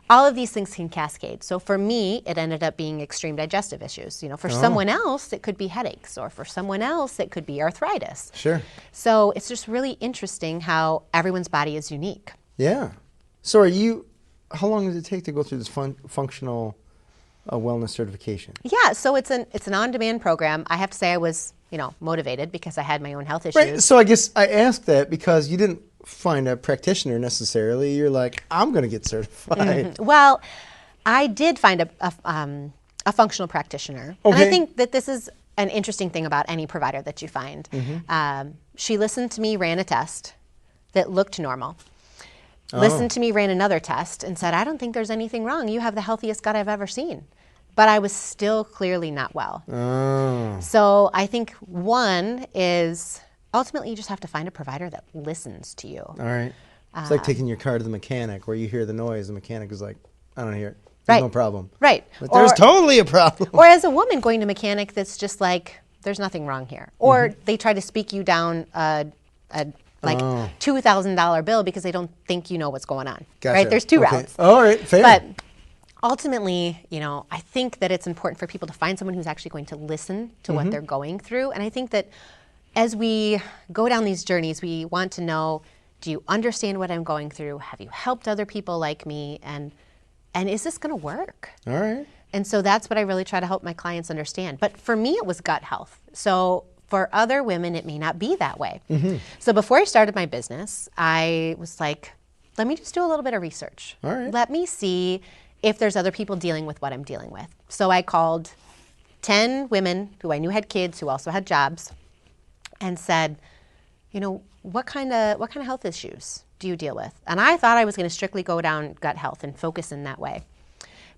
all of these things can cascade. So for me, it ended up being extreme digestive issues. For someone else, it could be headaches, or for someone else, it could be arthritis. Sure. So it's just really interesting how everyone's body is unique. Yeah. So how long does it take to go through this functional wellness certification? Yeah, so it's an on-demand program. I have to say I was, motivated because I had my own health issues. Right. So I guess I asked that because you didn't find a practitioner necessarily. You're like, I'm going to get certified. Well, I did find a functional practitioner. Okay. And I think that this is an interesting thing about any provider that you find. She listened to me, ran a test that looked normal. Listened to me, ran another test, and said, I don't think there's anything wrong. You have the healthiest gut I've ever seen. But I was still clearly not well. So I think one is ultimately you just have to find a provider that listens to you. All right. It's like taking your car to the mechanic where you hear the noise. The mechanic is like, I don't hear it. There's no problem. Right. But there's totally a problem. Or as a woman going to a mechanic that's just like, there's nothing wrong here. Or they try to speak you down a $2,000 bill because they don't think you know what's going on. Gotcha. Right? There's two routes. All right, fair. But ultimately, I think that it's important for people to find someone who's actually going to listen to what they're going through. And I think that as we go down these journeys, we want to know, do you understand what I'm going through? Have you helped other people like me? And is this going to work? All right. And so that's what I really try to help my clients understand. But for me, it was gut health. So for other women, it may not be that way. So before I started my business, I was like, let me just do a little bit of research. All right. Let me see if there's other people dealing with what I'm dealing with. So I called 10 women who I knew had kids, who also had jobs, and said, what kind of health issues do you deal with? And I thought I was going to strictly go down gut health and focus in that way.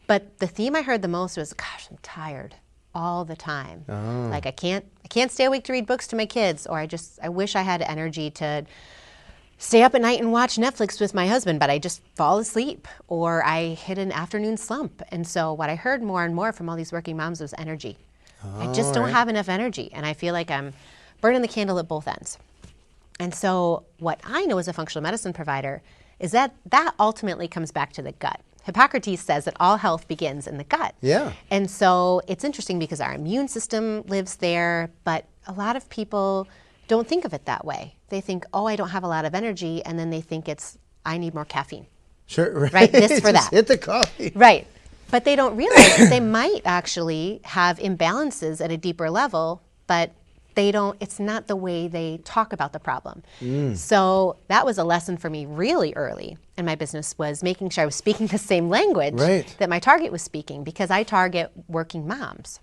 But the theme I heard the most was, gosh, I'm tired all the time. Like I can't stay awake to read books to my kids, or I wish I had energy to stay up at night and watch Netflix with my husband, but I just fall asleep, or I hit an afternoon slump. And so what I heard more and more from all these working moms was energy. I just don't have enough energy, and I feel like I'm burning the candle at both ends. And so what I know as a functional medicine provider is that ultimately comes back to the gut. Hippocrates says that all health begins in the gut. Yeah. And so it's interesting because our immune system lives there, but a lot of people don't think of it that way. They think, I don't have a lot of energy, and then they think I need more caffeine. Sure. Right? This for Just that. hit the coffee. Right. But they don't realize that they might actually have imbalances at a deeper level, but it's not the way they talk about the problem. So that was a lesson for me really early in my business, was making sure I was speaking the same language that my target was speaking, because I target working moms.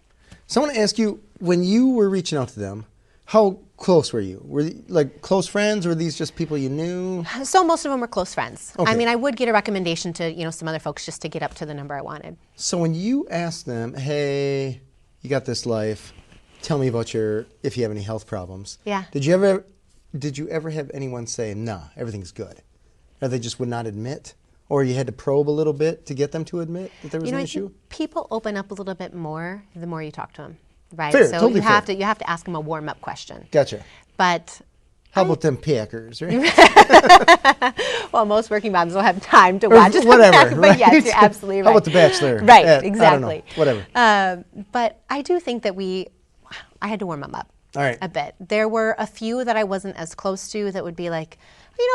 So I want to ask you, when you were reaching out to them, how close were you? Were you like close friends, or were these just people you knew? So most of them were close friends. Okay. I mean, I would get a recommendation to, some other folks just to get up to the number I wanted. So when you asked them, hey, you got this life, tell me about if you have any health problems. Yeah. Did you ever have anyone say, nah, everything's good? Or they just would not admit? Or you had to probe a little bit to get them to admit that there was an issue? I think people open up a little bit more the more you talk to them, right? Fair, so totally you have to ask them a warm-up question. Gotcha. But how about them Packers, right? well, most working moms don't have time to watch it. Whatever, But yes, you're absolutely right. How about The Bachelor? Right, exactly. I don't know, whatever. But I do think that I had to warm them up a bit. There were a few that I wasn't as close to that would be like,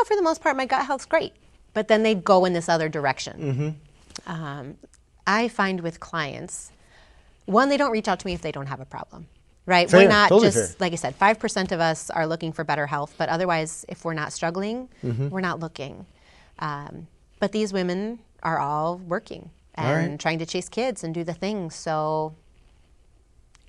for the most part, my gut health's great. But then they'd go in this other direction. I find with clients, one, they don't reach out to me if they don't have a problem, right? Fair, we're not totally just, fair. like I said, 5% of us are looking for better health, but otherwise, if we're not struggling, we're not looking. But these women are all working and trying to chase kids and do the things. So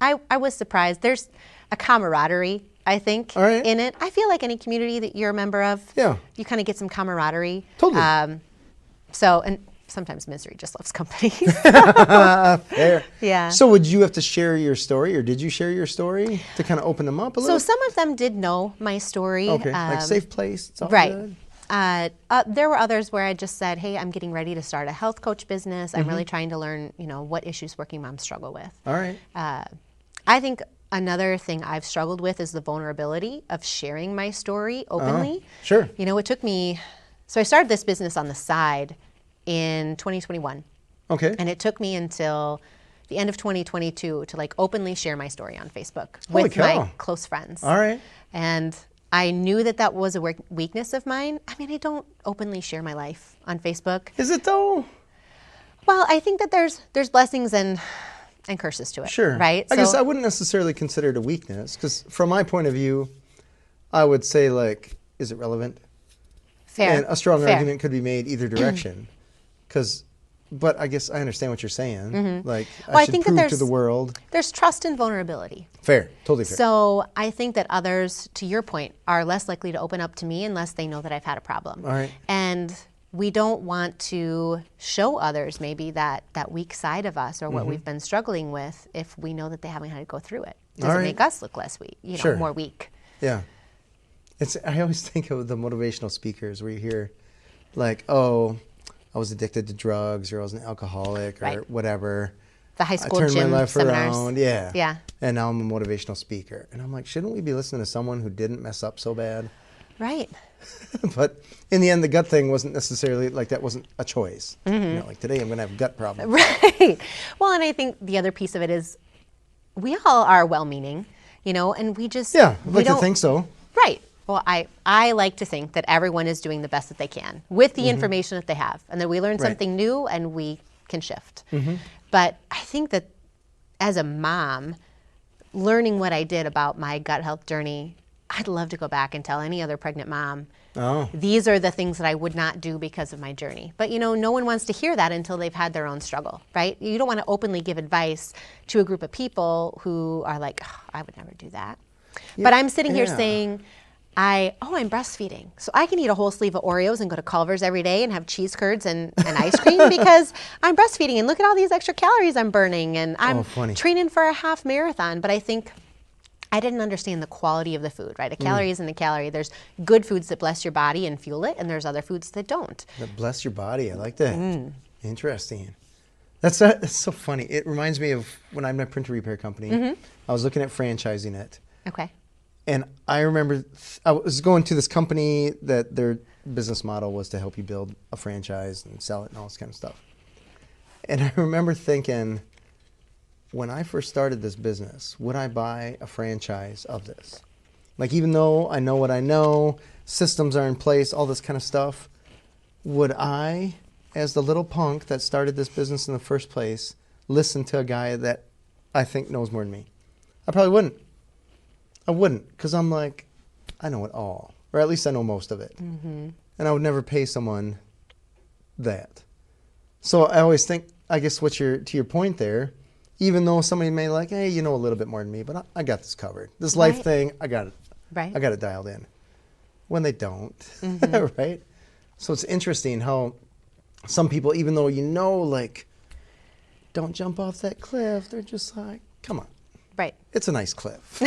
I was surprised. There's a camaraderie, I think, in it. I feel like any community that you're a member of, you kind of get some camaraderie. Totally. And sometimes misery just loves company. Fair. Yeah. So would you have to share your story, or did you share your story to kind of open them up a little? So some of them did know my story. Okay, like safe place, it's all right. good. There were others where I just said, hey, I'm getting ready to start a health coach business. I'm really trying to learn, what issues working moms struggle with. All right. I think another thing I've struggled with is the vulnerability of sharing my story openly. Sure. It took me, so I started this business on the side in 2021. Okay. And it took me until the end of 2022 to openly share my story on Facebook with my close friends. All right. And I knew that was a weakness of mine. I mean, I don't openly share my life on Facebook. Is it though? Well, I think that there's blessings and curses to it. Sure. Right? I guess I wouldn't necessarily consider it a weakness, because from my point of view, I would say, is it relevant? Fair. And a strong argument could be made either direction. But I guess I understand what you're saying. I should prove to the world. There's trust and vulnerability. Fair. Totally fair. So I think that others, to your point, are less likely to open up to me unless they know that I've had a problem. All right. And we don't want to show others maybe that weak side of us or what we've been struggling with if we know that they haven't had to go through it. Does it make us look less weak, more weak? Yeah. I always think of the motivational speakers where you hear oh, I was addicted to drugs, or I was an alcoholic, or whatever. The high school I turned gym my life seminars. around. Yeah. Yeah. And now I'm a motivational speaker. And I'm like, shouldn't we be listening to someone who didn't mess up so bad? Right. But in the end, the gut thing wasn't necessarily that wasn't a choice. Today I'm going to have gut problems. Right. Well, and I think the other piece of it is we all are well-meaning, and we just... Yeah, I'd like to think so. Right. Well, I like to think that everyone is doing the best that they can with the information that they have, and that we learn something new and we can shift. But I think that as a mom, learning what I did about my gut health journey, I'd love to go back and tell any other pregnant mom, these are the things that I would not do because of my journey. But, no one wants to hear that until they've had their own struggle, right? You don't want to openly give advice to a group of people who are like, oh, I would never do that. Yeah, but I'm sitting here saying, I'm breastfeeding. So I can eat a whole sleeve of Oreos and go to Culver's every day and have cheese curds and ice cream because I'm breastfeeding, and look at all these extra calories I'm burning, and I'm training for a half marathon. But I think I didn't understand the quality of the food, right? A calorie isn't a calorie. There's good foods that bless your body and fuel it, and there's other foods that don't. That bless your body. I like that. Interesting. That's so funny. It reminds me of when I had my printer repair company. I was looking at franchising it. Okay. And I remember I was going to this company that their business model was to help you build a franchise and sell it and all this kind of stuff. And I remember thinking, when I first started this business, would I buy a franchise of this? Even though I know what I know, systems are in place, all this kind of stuff, would I, as the little punk that started this business in the first place, listen to a guy that I think knows more than me? I probably wouldn't. I wouldn't, because I'm like, I know it all, or at least I know most of it. And I would never pay someone that. So I always think, I guess to your point there, even though somebody may like, hey, you know a little bit more than me, but I got this covered. This life thing, I got it. Right. I got it dialed in. When they don't, right? So it's interesting how some people, even though like, don't jump off that cliff, they're just like, come on. Right. It's a nice cliff.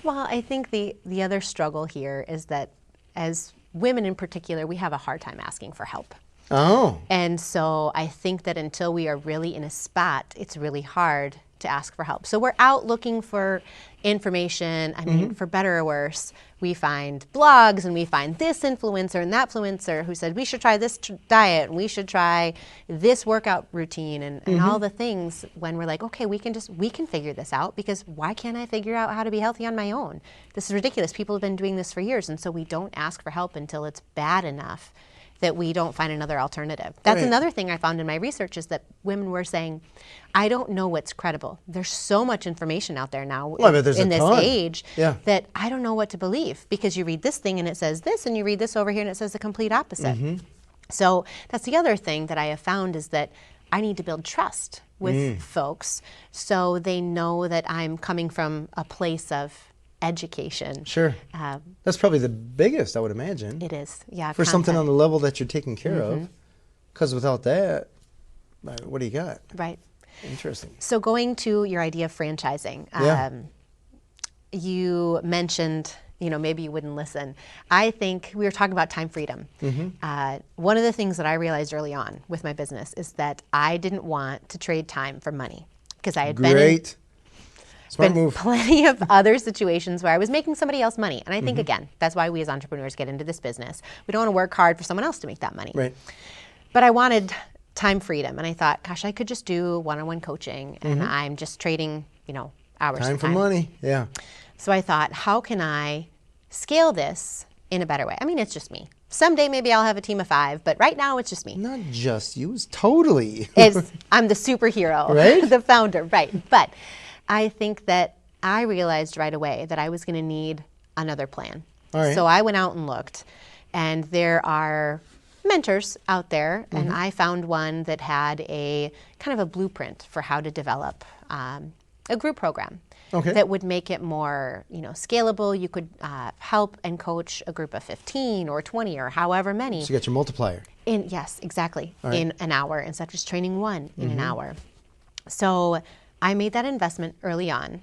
Well, I think the other struggle here is that as women in particular, we have a hard time asking for help. Oh. And so I think that until we are really in a spot, it's really hard to ask for help. So we're out looking for information. I mean, for better or worse, we find blogs and we find this influencer and that influencer who said we should try this diet and we should try this workout routine and all the things, when we're like, okay, we can figure this out, because why can't I figure out how to be healthy on my own? This is ridiculous. People have been doing this for years, and so we don't ask for help until it's bad enough that we don't find another alternative. That's another thing I found in my research, is that women were saying, I don't know what's credible. There's so much information out there now in this age that I don't know what to believe, because you read this thing and it says this, and you read this over here and it says the complete opposite. So that's the other thing that I have found, is that I need to build trust with folks so they know that I'm coming from a place of education. Sure. That's probably the biggest, I would imagine. It is, yeah. For something on the level that you're taking care of. Because without that, what do you got? Right. Interesting. So going to your idea of franchising, you mentioned, maybe you wouldn't listen. I think we were talking about time freedom. One of the things that I realized early on with my business is that I didn't want to trade time for money, because I had been plenty of other situations where I was making somebody else money. And I think, again, that's why we as entrepreneurs get into this business. We don't want to work hard for someone else to make that money. Right. But I wanted time freedom. And I thought, gosh, I could just do one-on-one coaching, and I'm just trading, hours time for money. Yeah. So I thought, how can I scale this in a better way? I mean, it's just me. Someday maybe I'll have a team of 5, but right now it's just me. Not just you, it's totally. I'm the superhero, right? The founder, right. But I think that I realized right away that I was going to need another plan. All right. So I went out and looked, and there are mentors out there, and I found one that had a kind of a blueprint for how to develop a group program that would make it more, scalable. You could help and coach a group of 15 or 20 or however many. So you got your multiplier. Yes, exactly. In an hour, instead of just training one in an hour. So I made that investment early on,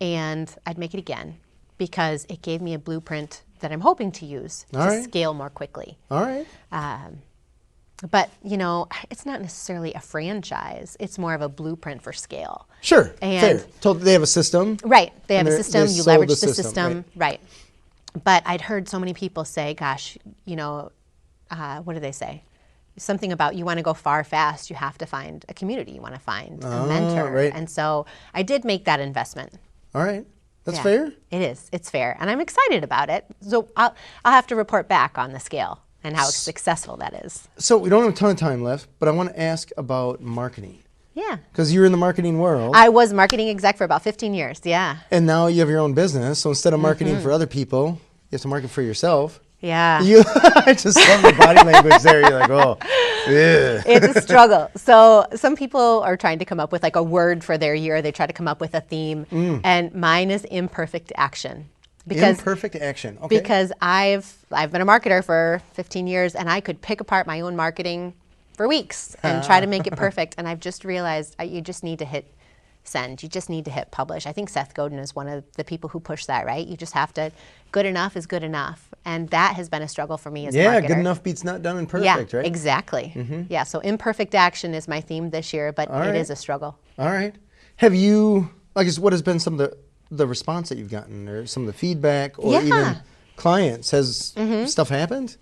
and I'd make it again, because it gave me a blueprint that I'm hoping to use to scale more quickly. All right. But, it's not necessarily a franchise. It's more of a blueprint for scale. Sure. And fair. So they have a system. Right. They have a system. You leverage the system. Right. But I'd heard so many people say, gosh, what do they say? Something about, you want to go far fast, you have to find a community. You want to find a mentor. Right. And so I did make that investment. All right. That's fair. It is. It's fair. And I'm excited about it. So I'll have to report back on the scale and how successful that is. So we don't have a ton of time left, but I want to ask about marketing. Yeah. Because you're in the marketing world. I was marketing exec for about 15 years. Yeah. And now you have your own business. So instead of marketing for other people, you have to market for yourself. Yeah. I just love the body language there. You're like, oh, yeah. It's a struggle. So some people are trying to come up with like a word for their year. They try to come up with a theme. And mine is imperfect action. Imperfect action. Okay. Because I've been a marketer for 15 years, and I could pick apart my own marketing for weeks and try to make it perfect. And I've just realized you just need to hit send. You just need to hit publish. I think Seth Godin is one of the people who push that, right? You just have to, good enough is good enough. And that has been a struggle for me as a marketer. Yeah, good enough beats not done and perfect, right? Exactly. Yeah, so imperfect action is my theme this year, but it is a struggle. All right. Have you, I guess, what has been some of the response that you've gotten, or some of the feedback, or even clients? Has stuff happened?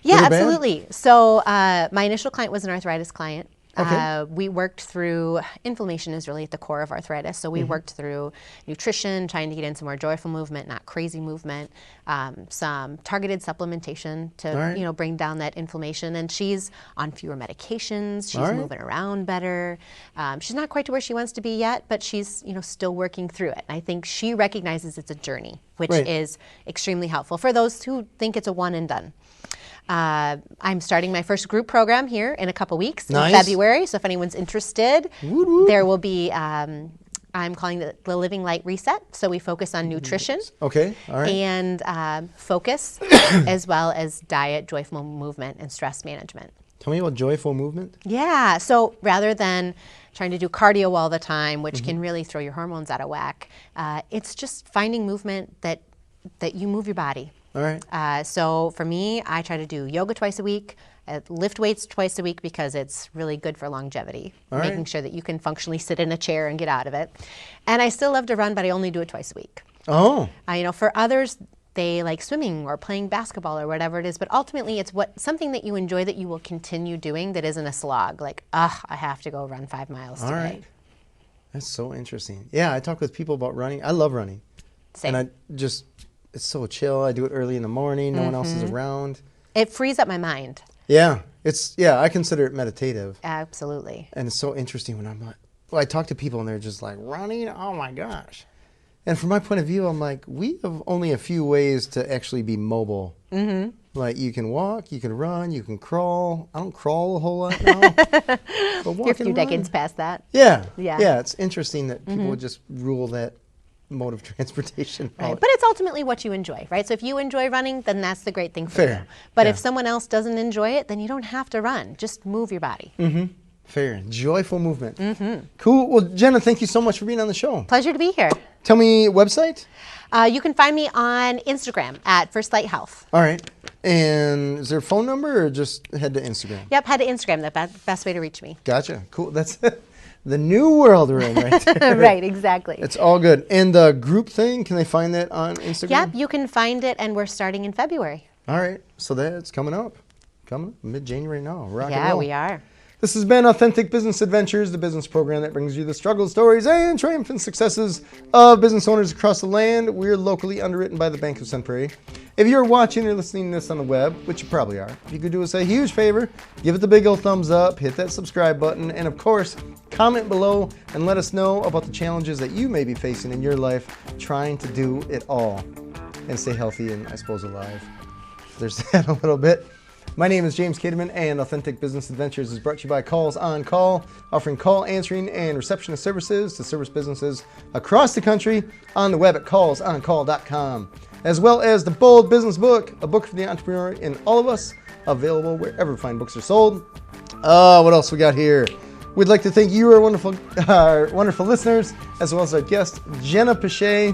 Yeah, absolutely. So my initial client was an arthritis client. Okay. We worked through, inflammation is really at the core of arthritis. So we worked through nutrition, trying to get in some more joyful movement, not crazy movement, some targeted supplementation to, bring down that inflammation. And she's on fewer medications. She's moving around better. She's not quite to where she wants to be yet, but she's, still working through it. I think she recognizes it's a journey, which is extremely helpful for those who think it's a one and done. I'm starting my first group program here in a couple weeks in February. So if anyone's interested, there will be, I'm calling it the Living Light Reset. So we focus on nutrition. Okay. All right. And focus as well as diet, joyful movement, and stress management. Tell me about joyful movement. Yeah. So rather than trying to do cardio all the time, which can really throw your hormones out of whack, it's just finding movement that you move your body. All right. So for me, I try to do yoga twice a week, lift weights twice a week because it's really good for longevity, making sure that you can functionally sit in a chair and get out of it. And I still love to run, but I only do it twice a week. Oh. For others, they like swimming or playing basketball or whatever it is, but ultimately it's something that you enjoy that you will continue doing that isn't a slog. Like, I have to go run 5 miles today. All right. That's so interesting. Yeah, I talk with people about running. I love running. Same. And it's so chill. I do it early in the morning. No one else is around. It frees up my mind. Yeah. I consider it meditative. Absolutely. And it's so interesting when I talk to people and they're just like, running? Oh my gosh. And from my point of view, I'm like, we have only a few ways to actually be mobile. Mm-hmm. Like you can walk, you can run, you can crawl. I don't crawl a whole lot now. But You're a few decades past that. Yeah. Yeah. It's interesting that people would just rule that mode of transportation. Right. But it's ultimately what you enjoy, right? So if you enjoy running, then that's the great thing for you. But if someone else doesn't enjoy it, then you don't have to run. Just move your body. Mm-hmm. Fair. Joyful movement. Mm-hmm. Cool. Well, Jenna, thank you so much for being on the show. Pleasure to be here. Tell me website. You can find me on Instagram at First Light Health. All right. And is there a phone number or just head to Instagram? Yep, head to Instagram. The best way to reach me. Gotcha. Cool. That's the new world we're in right there. Right, exactly. It's all good. And the group thing, can they find that on Instagram? Yep, you can find it, and we're starting in February. All right. So that's coming up. Mid-January now. Rock and roll. Yeah, we are. This has been Authentic Business Adventures, the business program that brings you the struggles, stories, and triumphant successes of business owners across the land. We're locally underwritten by the Bank of Sun Prairie. If you're watching or listening to this on the web, which you probably are, if you could do us a huge favor, give it the big old thumbs up, hit that subscribe button, and of course, comment below and let us know about the challenges that you may be facing in your life trying to do it all and stay healthy and, I suppose, alive. There's that a little bit. My name is James Cademan, and Authentic Business Adventures is brought to you by Calls on Call, offering call answering and receptionist services to service businesses across the country on the web at callsoncall.com, as well as the Bold Business Book, a book for the entrepreneur in all of us, available wherever fine books are sold. What else we got here? We'd like to thank you, our wonderful listeners, as well as our guest, Jenna Piche,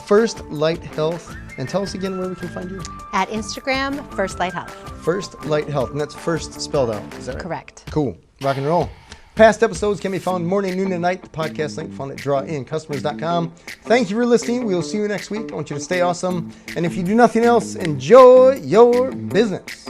First Light Health. And tell us again where we can find you. At Instagram, First Light Health. First Light Health, and that's first spelled out. Is that right? Correct. Cool. Rock and roll. Past episodes can be found morning, noon, and night. The podcast link found at drawincustomers.com. Thank you for listening. We will see you next week. I want you to stay awesome. And if you do nothing else, enjoy your business.